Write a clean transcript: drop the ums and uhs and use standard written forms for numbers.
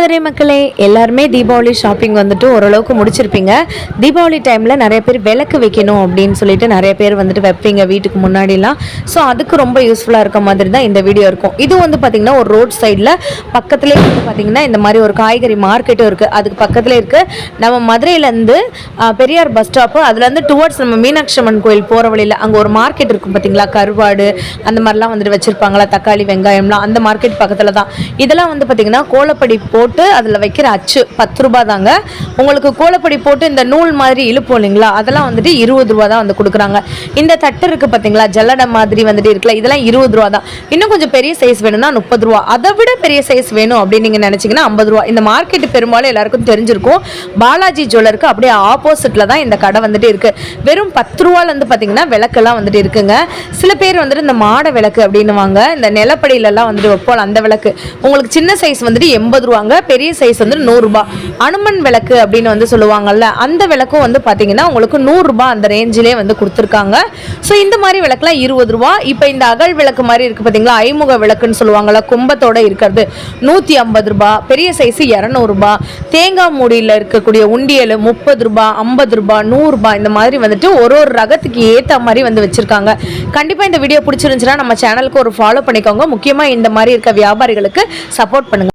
மதுரை மக்களே, எல்லாருமே தீபாவளி ஷாப்பிங் வந்துட்டு ஓரளவுக்கு முடிச்சிருப்பீங்க. தீபாவளி டைமில் நிறைய பேர் விளக்கு வைக்கணும் அப்படின்னு சொல்லிட்டு நிறைய பேர் வந்துட்டு வைப்பீங்க வீட்டுக்கு முன்னாடிலாம். ஸோ அதுக்கு ரொம்ப யூஸ்ஃபுல்லாக இருக்க மாதிரி தான் இந்த வீடியோ இருக்கும். இது வந்து பார்த்திங்கன்னா ஒரு ரோட் சைடில் பக்கத்துலேயே வந்து பார்த்திங்கன்னா இந்த மாதிரி ஒரு காய்கறி மார்க்கெட்டும் இருக்குது. அதுக்கு பக்கத்தில் இருக்குது நம்ம மதுரையிலேருந்து பெரியார் பஸ் ஸ்டாப்பு, அதுலேருந்து டுவர்ட்ஸ் நம்ம மீனாட்சி அம்மன் கோயில் போகிற வழியில் அங்கே ஒரு மார்க்கெட் இருக்கும் பார்த்திங்களா, கருவாடு அந்த மாதிரிலாம் வந்துட்டு வச்சுருப்பாங்களா, தக்காளி வெங்காயம்லாம், அந்த மார்க்கெட் பக்கத்தில் தான். இதெல்லாம் வந்து பார்த்திங்கன்னா கோலப்படி போட்டு அதில் வைக்கிற அச்சு 10 ரூபா தாங்க. உங்களுக்கு கோலப்படி போட்டு இந்த நூல் மாதிரி இழுப்போம் இல்லைங்களா, அதெல்லாம் வந்துட்டு 20 ரூபா தான் வந்து கொடுக்குறாங்க. இந்த தட்டு இருக்குது பார்த்தீங்களா, ஜல்லடை மாதிரி வந்துட்டு இருக்குல்ல, இதெல்லாம் 20 ரூபா தான். இன்னும் கொஞ்சம் பெரிய சைஸ் வேணும்னா 30 ரூபா. அதை விட பெரிய சைஸ் வேணும் அப்படின்னு நீங்கள் நினச்சிங்கன்னா 50 ரூபா. இந்த மார்க்கெட்டு பெரும்பாலும் எல்லாருக்கும் தெரிஞ்சிருக்கும். பாலாஜி ஜுவல்லருக்கு அப்படியே ஆப்போசிட்டில் தான் இந்த கடை வந்துட்டு இருக்குது. வெறும் 10 ரூபாலேருந்து பார்த்தீங்கன்னா விளக்கெல்லாம் வந்துட்டு இருக்குங்க. சில பேர் வந்துட்டு இந்த மாட விளக்கு அப்படின்னுவாங்க, இந்த நிலப்படியிலலாம் வந்துட்டு வைப்போம் அந்த விளக்கு. உங்களுக்கு சின்ன சைஸ் வந்துட்டு 80 ரூபாங்க, பெரிய சைஸ் வந்து 100 ரூபாய். அனுமன் விளக்கு அப்படின்னு வந்து சொல்லுவாங்கல்ல, அந்த விளக்கும் வந்து பார்த்தீங்கன்னா உங்களுக்கு 100 ரூபாய் அந்த ரேஞ்சிலே வந்து கொடுத்துருக்காங்க. ஸோ இந்த மாதிரி விளக்குலாம் 20 ரூபா. இப்போ இந்த அகல் விளக்கு மாதிரி இருக்குது பார்த்தீங்களா, ஐமுக விளக்குன்னு சொல்லுவாங்கள்ல, கும்பத்தோட இருக்கிறது 150 ரூபாய், பெரிய சைஸ் 200 ரூபாய். தேங்காய் மூடியில் இருக்கக்கூடிய உண்டியல் 30 ரூபாய், 50 ரூபாய், 100 ரூபாய், இந்த மாதிரி வந்துட்டு ஒரு ரகத்துக்கு ஏற்ற மாதிரி வந்து வச்சிருக்காங்க. கண்டிப்பாக இந்த வீடியோ பிடிச்சிருந்துச்சுன்னா நம்ம சேனலுக்கு ஒரு ஃபாலோ பண்ணிக்கோங்க. முக்கியமாக இந்த மாதிரி இருக்க வியாபாரிகளுக்கு சப்போர்ட் பண்ணுங்க.